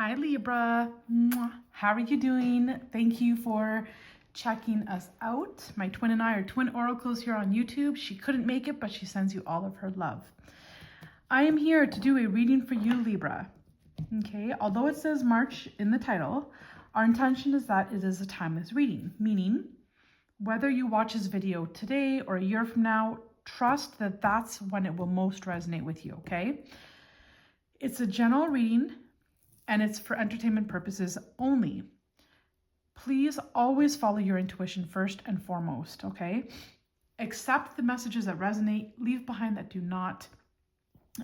Hi Libra, Mwah. How are you doing? Thank you for checking us out. My twin and I are twin oracles here on YouTube. She couldn't make it, but she sends you all of her love. I am here to do a reading for you, Libra. Okay, although it says March in the title, our intention is that it is a timeless reading, meaning whether you watch this video today or a year from now, trust that that's when it will most resonate with you, okay? It's a general reading and it's for entertainment purposes only. Please always follow your intuition first and foremost, okay? Accept the messages that resonate, leave behind that do not.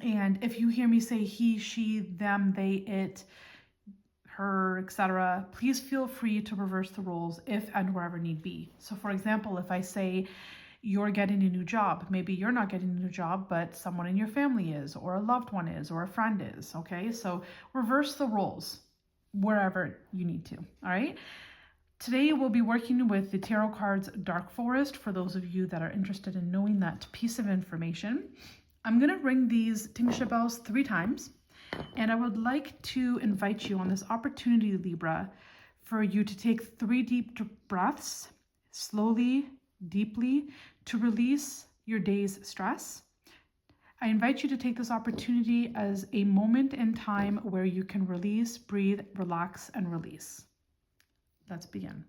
And if you hear me say he, she, them, they, it, her, etc., please feel free to reverse the roles if and wherever need be. So for example, if I say you're getting a new job, maybe you're not getting a new job, but someone in your family is, or a loved one is, or a friend is, okay? So reverse the roles wherever you need to, all right? Today we'll be working with the tarot cards Dark Forest for those of you that are interested in knowing that piece of information. I'm gonna ring these Tingsha bells 3 times, and I would like to invite you on this opportunity, Libra, for you to take 3 deep breaths, slowly, deeply, to release your day's stress. I invite you to take this opportunity as a moment in time where you can release, breathe, relax, and release. Let's begin.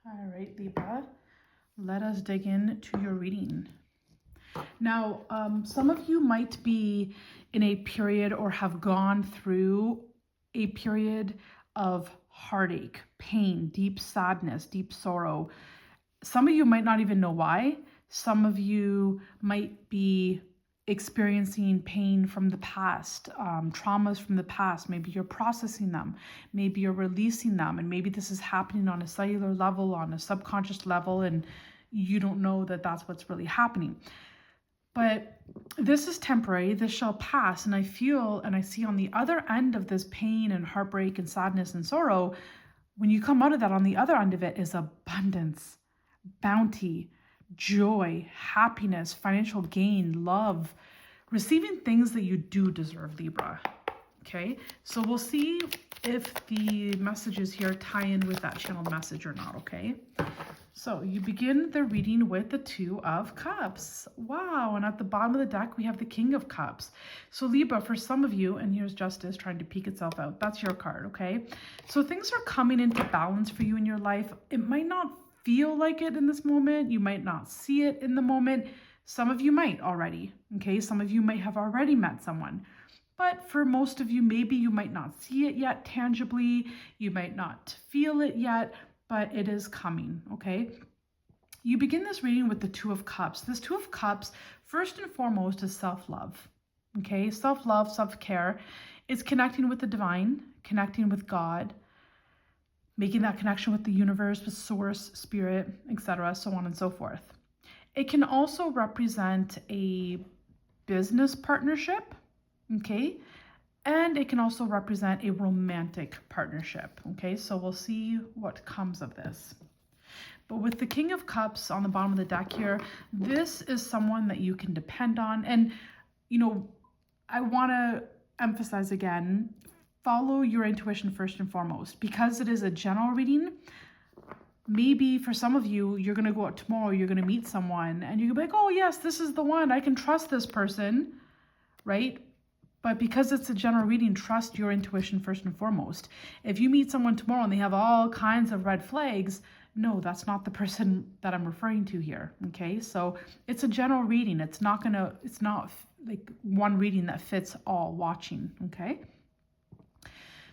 All right, Libra, let us dig into your reading. Now, some of you might be in a period or have gone through a period of heartache, pain, deep sadness, deep sorrow. Some of you might not even know why. Some of you might be experiencing pain from the past, traumas from the past. Maybe you're processing them, maybe you're releasing them, and maybe this is happening on a cellular level, on a subconscious level, and you don't know that that's what's really happening. But this is temporary, this shall pass, and I feel and I see on the other end of this pain and heartbreak and sadness and sorrow, when you come out of that, on the other end of it is abundance, bounty, joy, happiness, financial gain, love, receiving things that you do deserve, Libra. Okay, so we'll see if the messages here tie in with that channeled message or not, okay? So you begin the reading with the 2 of Cups. Wow, and at the bottom of the deck, we have the King of Cups. So Libra, for some of you, and here's Justice trying to peek itself out, that's your card, okay? So things are coming into balance for you in your life. It might not feel like it in this moment. You might not see it in the moment. Some of you might already, okay? Some of you might have already met someone. But for most of you, maybe you might not see it yet tangibly. You might not feel it yet, but it is coming, okay? You begin this reading with the 2 of Cups. This 2 of Cups, first and foremost, is self-love, okay? Self-love, self-care. It's connecting with the divine, connecting with God, making that connection with the universe, with source, spirit, etc., so on and so forth. It can also represent a business partnership, okay? And it can also represent a romantic partnership, okay? So we'll see what comes of this. But with the King of Cups on the bottom of the deck here, this is someone that you can depend on. And, you know, I want to emphasize again, follow your intuition first and foremost. Because it is a general reading, maybe for some of you, you're going to go out tomorrow, you're going to meet someone, and you're going to be like, oh yes, this is the one, I can trust this person, right? But because it's a general reading, trust your intuition first and foremost. If you meet someone tomorrow and they have all kinds of red flags, no, that's not the person that I'm referring to here, okay? So it's a general reading. It's not like one reading that fits all watching, okay?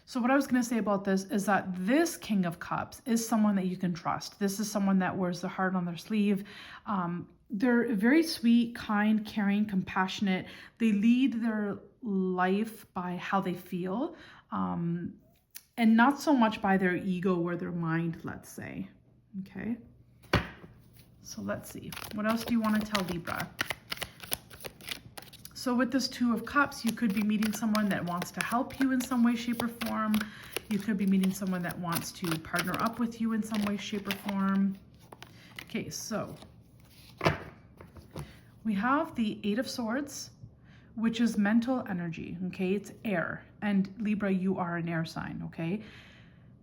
So what I was going to say about this is that this King of Cups is someone that you can trust. This is someone that wears their heart on their sleeve. They're very sweet, kind, caring, compassionate. They lead their life by how they feel, and not so much by their ego or their mind, let's say. Okay. So let's see. What else do you want to tell Libra? So with this Two of Cups, you could be meeting someone that wants to help you in some way, shape, or form. You could be meeting someone that wants to partner up with you in some way, shape, or form. Okay, so we have the Eight of Swords, which is mental energy, okay? It's air. And Libra, you are an air sign, okay?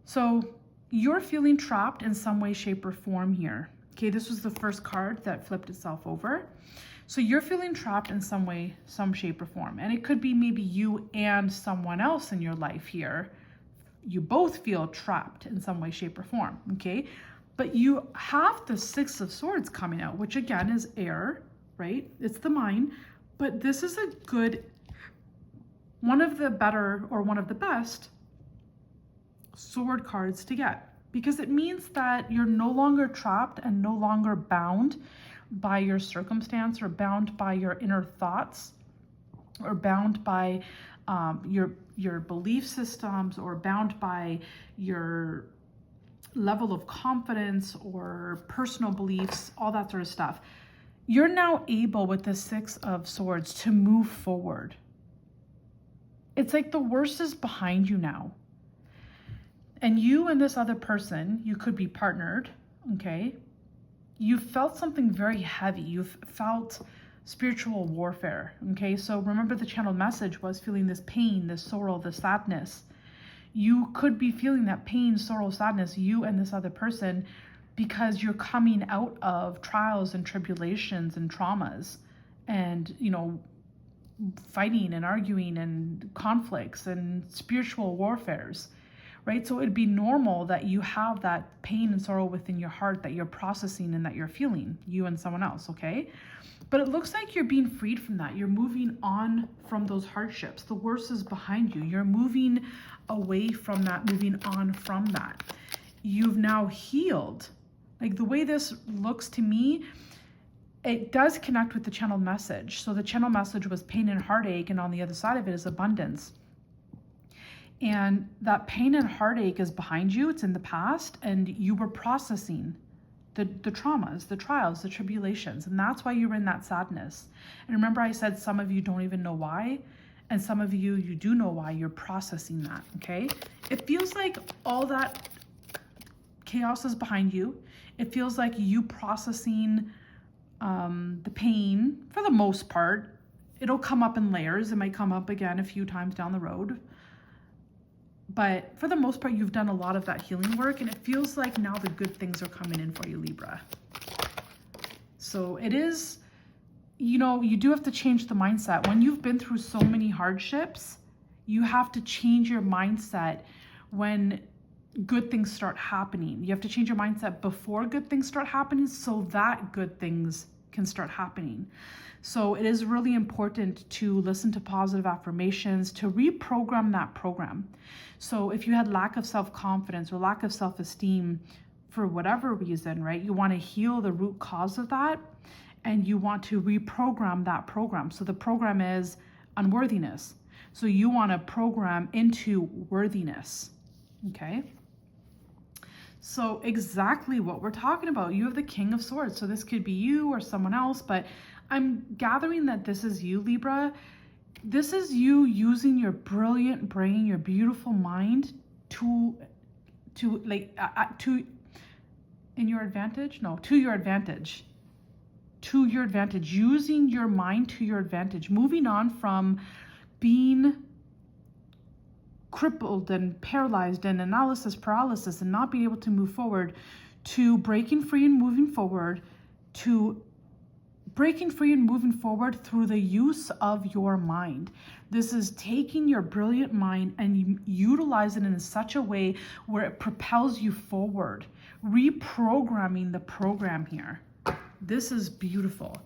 So you're feeling trapped in some way, shape, or form here. Okay, this was the first card that flipped itself over. So you're feeling trapped in some way, some shape or form. And it could be maybe you and someone else in your life here. You both feel trapped in some way, shape or form, okay? But you have the Six of Swords coming out, which again is air, right? It's the mind. But this is a good, one of the better or one of the best sword cards to get, because it means that you're no longer trapped and no longer bound by your circumstance or bound by your inner thoughts or bound by your belief systems or bound by your level of confidence or personal beliefs, all that sort of stuff. You're now able with the Six of Swords to move forward. It's like the worst is behind you now. And you and this other person, you could be partnered, okay? You felt something very heavy. You've felt spiritual warfare, okay? So remember the channeled message was feeling this pain, this sorrow, this sadness. You could be feeling that pain, sorrow, sadness, you and this other person, because you're coming out of trials and tribulations and traumas and, you know, fighting and arguing and conflicts and spiritual warfares. Right? So it'd be normal that you have that pain and sorrow within your heart that you're processing and that you're feeling, you and someone else, okay? But it looks like you're being freed from that. You're moving on from those hardships. The worst is behind you. You're moving away from that, moving on from that. You've now healed. Like the way this looks to me, it does connect with the channel message. So the channel message was pain and heartache, and on the other side of it is abundance. And that pain and heartache is behind you, it's in the past, and you were processing the traumas, the trials, the tribulations, and that's why you were in that sadness. And remember I said some of you don't even know why, and some of you, you do know why. You're processing that, okay? It feels like all that chaos is behind you. It feels like you processing the pain, for the most part. It'll come up in layers. It might come up again a few times down the road. But for the most part, you've done a lot of that healing work, and it feels like now the good things are coming in for you, Libra. So it is, you know, you do have to change the mindset. When you've been through so many hardships, you have to change your mindset when good things start happening. You have to change your mindset before good things start happening so that good things can start happening. So it is really important to listen to positive affirmations, to reprogram that program. So if you had lack of self-confidence or lack of self-esteem for whatever reason, right, you want to heal the root cause of that, and you want to reprogram that program. So the program is unworthiness. So you want to program into worthiness, okay? So exactly what we're talking about. You have the King of Swords. So this could be you or someone else, but I'm gathering that this is you, Libra. This is you using your brilliant brain, your beautiful mind to in your advantage? No, to your advantage. To your advantage. Using your mind to your advantage. Moving on from being crippled and paralyzed and analysis paralysis and not being able to move forward to breaking free and moving forward, to breaking free and moving forward through the use of your mind. This is taking your brilliant mind and utilizing it in such a way where it propels you forward, reprogramming the program here. This is beautiful.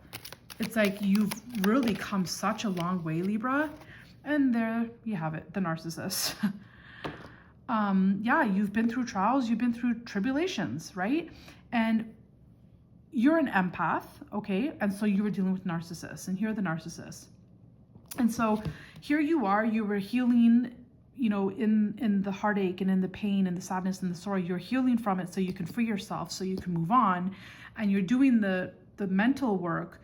It's like you've really come such a long way, Libra. And there you have it, the narcissist. Yeah, you've been through trials, you've been through tribulations, right? And you're an empath, okay? And so you were dealing with narcissists, and here are the narcissists. And so here you are, you were healing in the heartache and in the pain and the sadness and the sorrow, you're healing from it so you can free yourself, so you can move on. And you're doing the mental work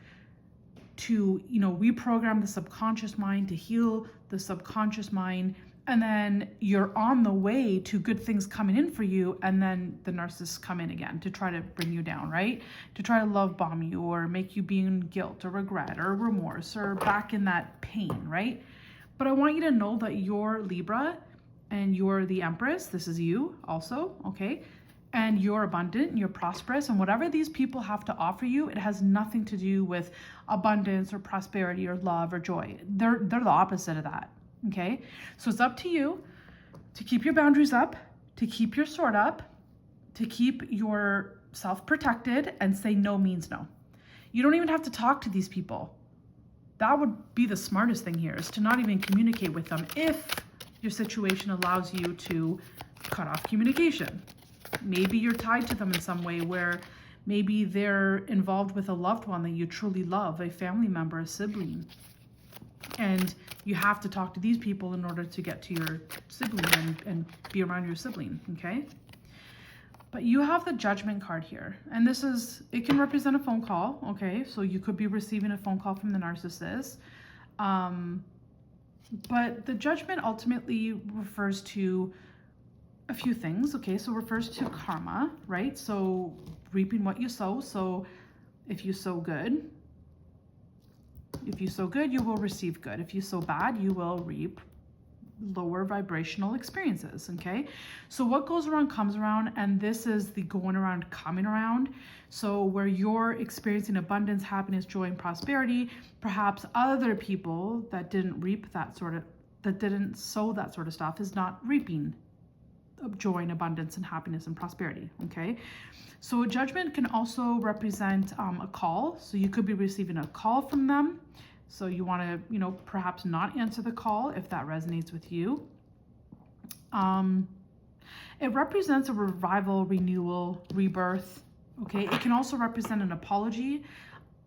to, reprogram the subconscious mind, to heal the subconscious mind. And then you're on the way to good things coming in for you. And then the narcissists come in again to try to bring you down, right? To try to love bomb you or make you be in guilt or regret or remorse or back in that pain, right? But I want you to know that you're Libra and you're the Empress. This is you also, okay? And you're abundant and you're prosperous, and whatever these people have to offer you, it has nothing to do with abundance or prosperity or love or joy. They're the opposite of that. Okay, so it's up to you to keep your boundaries up, to keep your sword up, to keep yourself protected, and say no means no. You don't even have to talk to these people. That would be the smartest thing here, is to not even communicate with them if your situation allows you to cut off communication. Maybe you're tied to them in some way, where maybe they're involved with a loved one that you truly love, a family member, a sibling. And you have to talk to these people in order to get to your sibling and be around your sibling, okay? But you have the Judgment card here. And it can represent a phone call, okay? So you could be receiving a phone call from the narcissist. But the Judgment ultimately refers to a few things, okay? So it refers to karma, right? So reaping what you sow. So if you sow good, you will receive good. If you sow bad, you will reap lower vibrational experiences, okay? So what goes around comes around, and this is the going around coming around. So where you're experiencing abundance, happiness, joy, and prosperity, perhaps other people that didn't didn't sow that sort of stuff is not reaping joy and abundance and happiness and prosperity, okay? So Judgment can also represent a call. So you could be receiving a call from them. So you want to, perhaps not answer the call if that resonates with you. It represents a revival, renewal, rebirth, okay? It can also represent an apology.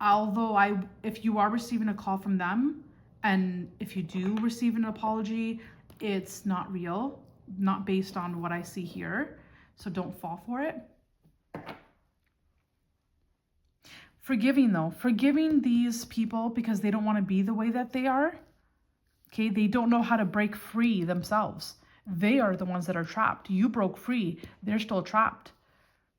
Although if you are receiving a call from them, and if you do receive an apology, it's not real, not based on what I see here. So don't fall for it. Forgiving these people because they don't want to be the way that they are. Okay, they don't know how to break free themselves. They are the ones that are trapped. You broke free. They're still trapped.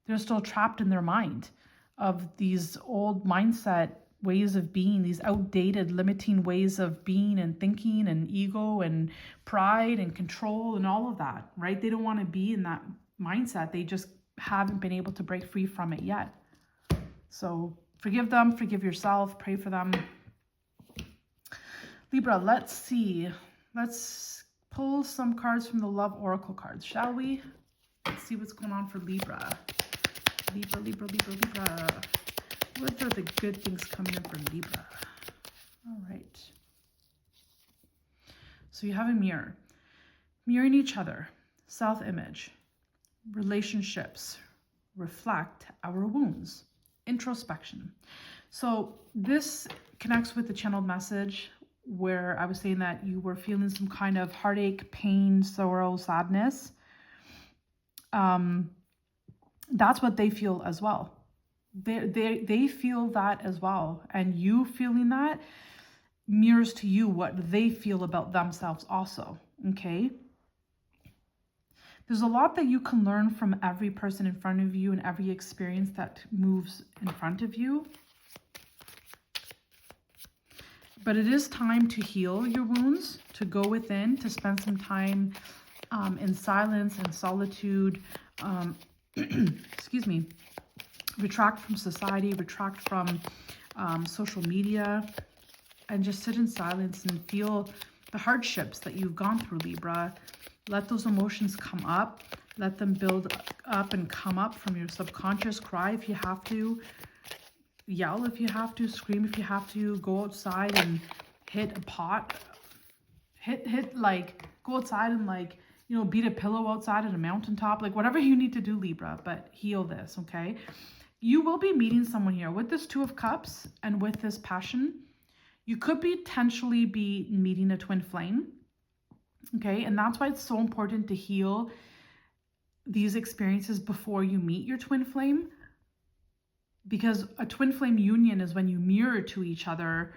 They're still trapped in their mind of these old mindset ways of being, these outdated, limiting ways of being and thinking and ego and pride and control and all of that, right? They don't want to be in that mindset. They just haven't been able to break free from it yet. So forgive them, forgive yourself, pray for them. Libra, let's see. Let's pull some cards from the Love Oracle cards, shall we? Let's see what's going on for Libra. Libra. What are the good things coming in for Libra? All right. So you have a mirror. Mirroring each other. Self-image. Relationships. Reflect our wounds. Introspection. So this connects with the channeled message where I was saying that you were feeling some kind of heartache, pain, sorrow, sadness. That's what they feel as well. They feel that as well. And you feeling that mirrors to you what they feel about themselves also. Okay. There's a lot that you can learn from every person in front of you and every experience that moves in front of you. But it is time to heal your wounds, to go within, to spend some time in silence and solitude. Excuse me. Retract from society, retract from social media, and just sit in silence and feel the hardships that you've gone through, Libra. Let those emotions come up. Let them build up and come up from your subconscious. Cry if you have to. Yell if you have to. Scream if you have to. Go outside and hit a pot. Go outside and beat a pillow outside at a mountaintop. Whatever you need to do, Libra. But heal this, okay? You will be meeting someone here. With this Two of Cups and with this passion, you could potentially be meeting a twin flame. Okay, and that's why it's so important to heal these experiences before you meet your twin flame, because a twin flame union is when you mirror to each other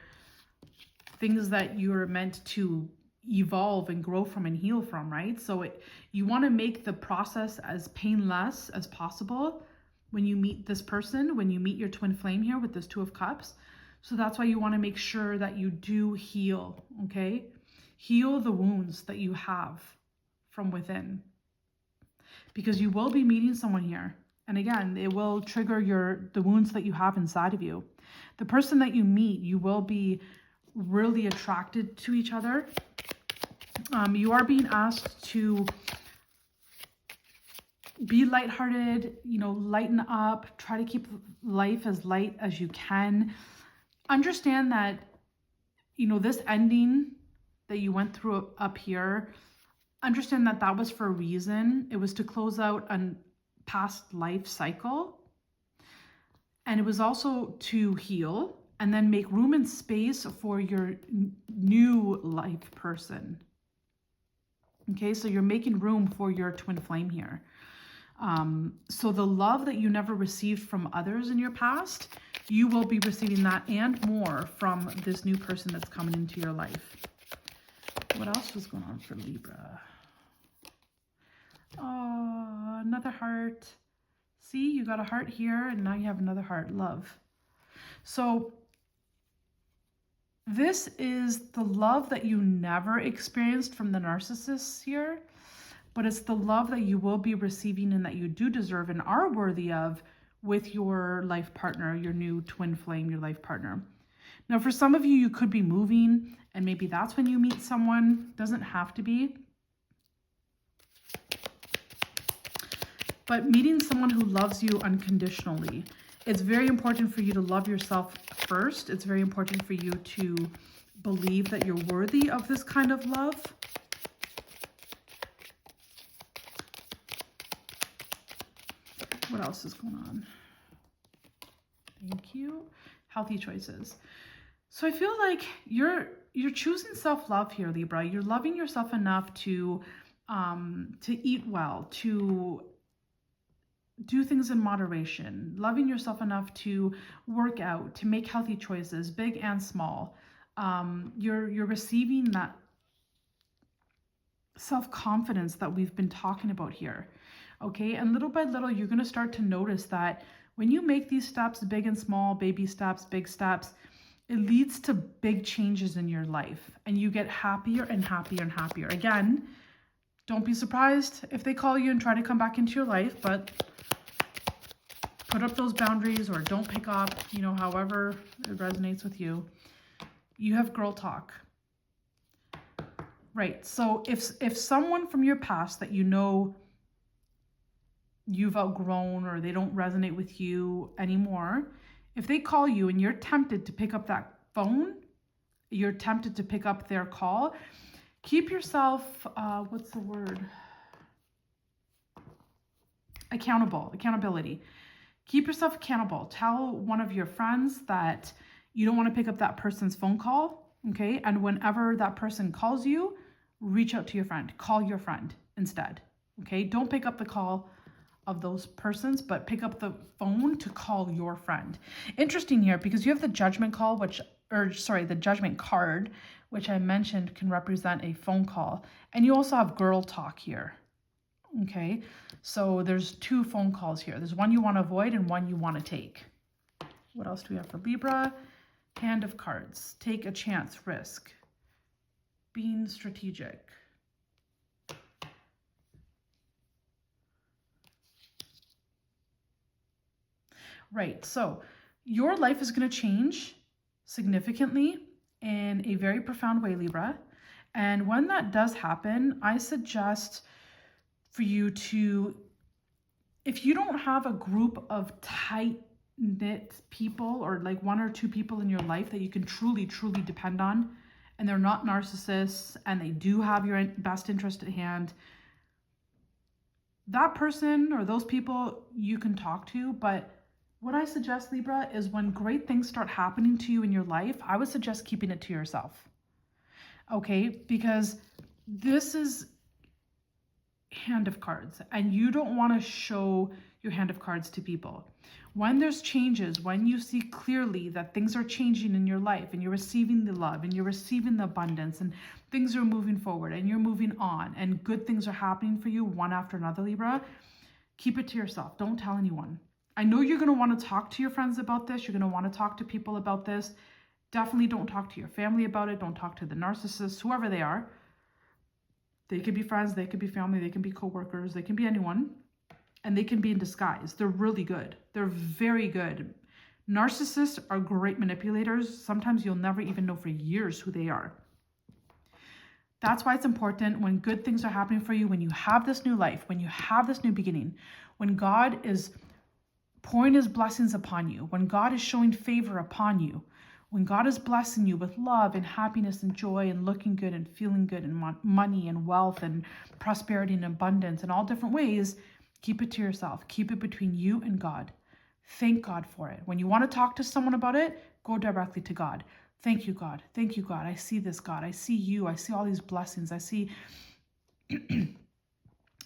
things that you're meant to evolve and grow from and heal from, right? So you want to make the process as painless as possible when you meet this person, when you meet your twin flame here with this Two of Cups. So that's why you want to make sure that you do heal, okay? Heal the wounds that you have from within, because you will be meeting someone here. And again, it will trigger the wounds that you have inside of you. The person that you meet, you will be really attracted to each other. You are being asked to be lighthearted, you know, lighten up, try to keep life as light as you can. Understand that, you know, this ending that you went through up here, understand that that was for a reason. It was to close out a past life cycle. And it was also to heal and then make room and space for your new life person. Okay, so you're making room for your twin flame here. So the love that you never received from others in your past, you will be receiving that and more from this new person that's coming into your life. What else was going on for Libra? Oh, another heart. See, you got a heart here and now you have another heart, love. So this is the love that you never experienced from the narcissists here, but it's the love that you will be receiving and that you do deserve and are worthy of with your life partner, your new twin flame, your life partner. Now, for some of you, you could be moving and maybe that's when you meet someone. Doesn't have to be. But meeting someone who loves you unconditionally. It's very important for you to love yourself first. It's very important for you to believe that you're worthy of this kind of love. What else is going on? Thank you. Healthy choices. So I feel like you're choosing self-love here, Libra. You're loving yourself enough to eat well, to do things in moderation, loving yourself enough to work out, to make healthy choices, big and small. You're receiving that self-confidence that we've been talking about here. Okay, and little by little, you're going to start to notice that when you make these steps, big and small, baby steps, big steps, it leads to big changes in your life and you get happier and happier and happier. Again, don't be surprised if they call you and try to come back into your life, but put up those boundaries or don't pick up, you know, however it resonates with you. You have girl talk. Right. So if someone from your past that you know you've outgrown or they don't resonate with you anymore, if they call you and you're tempted to pick up that phone, you're tempted to pick up their call, keep yourself, what's the word? Accountability. Keep yourself accountable. Tell one of your friends that you don't want to pick up that person's phone call, okay? And whenever that person calls you, reach out to your friend. Call your friend instead, okay? Don't pick up the call of those persons, but pick up the phone to call your friend. Interesting here, because you have the judgment call, the judgment card, which I mentioned can represent a phone call. And you also have girl talk here. Okay, so there's two phone calls here. There's one you want to avoid and one you want to take. What else do we have for Libra? Hand of cards. Take a chance, risk. Being strategic. Right, so your life is going to change significantly in a very profound way, Libra. And when that does happen, I suggest for you to, if you don't have a group of tight-knit people or like one or two people in your life that you can truly, truly depend on, and they're not narcissists and they do have your best interest at hand, that person or those people you can talk to. But what I suggest, Libra, is when great things start happening to you in your life, I would suggest keeping it to yourself. Okay, because this is hand of cards, and you don't want to show your hand of cards to people. When there's changes, when you see clearly that things are changing in your life and you're receiving the love and you're receiving the abundance and things are moving forward and you're moving on and good things are happening for you one after another, Libra, keep it to yourself. Don't tell anyone. I know you're going to want to talk to your friends about this. You're going to want to talk to people about this. Definitely don't talk to your family about it. Don't talk to the narcissists, whoever they are. They could be friends, they could be family, they can be coworkers, they can be anyone. And they can be in disguise. They're really good. They're very good. Narcissists are great manipulators. Sometimes you'll never even know for years who they are. That's why it's important when good things are happening for you, when you have this new life, when you have this new beginning, when God is pouring his blessings upon you, when God is showing favor upon you, when God is blessing you with love and happiness and joy and looking good and feeling good and money and wealth and prosperity and abundance and all different ways, keep it to yourself. Keep it between you and God. Thank God for it. When you want to talk to someone about it, go directly to God. Thank you, God. Thank you, God. I see this, God. I see you. I see all these blessings. I see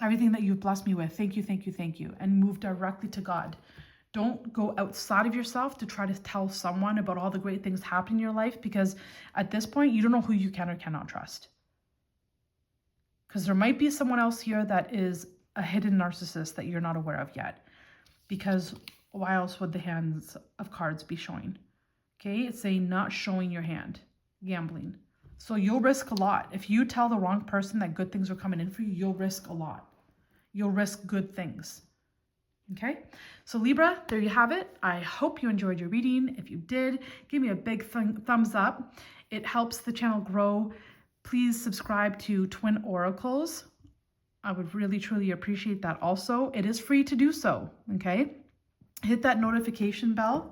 everything that you've blessed me with. Thank you, thank you, thank you. And move directly to God. Don't go outside of yourself to try to tell someone about all the great things happening in your life, because at this point, you don't know who you can or cannot trust. Because there might be someone else here that is a hidden narcissist that you're not aware of yet. Because why else would the hands of cards be showing? Okay, it's saying not showing your hand, gambling. So you'll risk a lot. If you tell the wrong person that good things are coming in for you, you'll risk a lot. You'll risk good things. Okay, so Libra, there you have it. I hope you enjoyed your reading. If you did, give me a big thumbs up. It helps the channel grow. Please subscribe to Twin Oracles. I would really, truly appreciate that also. It is free to do so, okay? Hit that notification bell.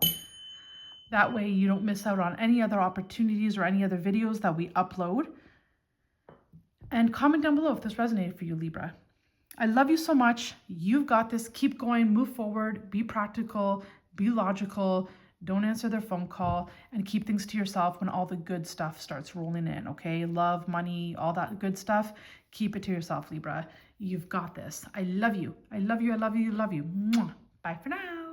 That way you don't miss out on any other opportunities or any other videos that we upload. And comment down below if this resonated for you, Libra. I love you so much. You've got this. Keep going, move forward, be practical, be logical. Don't answer their phone call, and keep things to yourself when all the good stuff starts rolling in, okay? Love, money, all that good stuff. Keep it to yourself, Libra. You've got this. I love you. I love you. I love you. I love you. Mwah. Bye for now.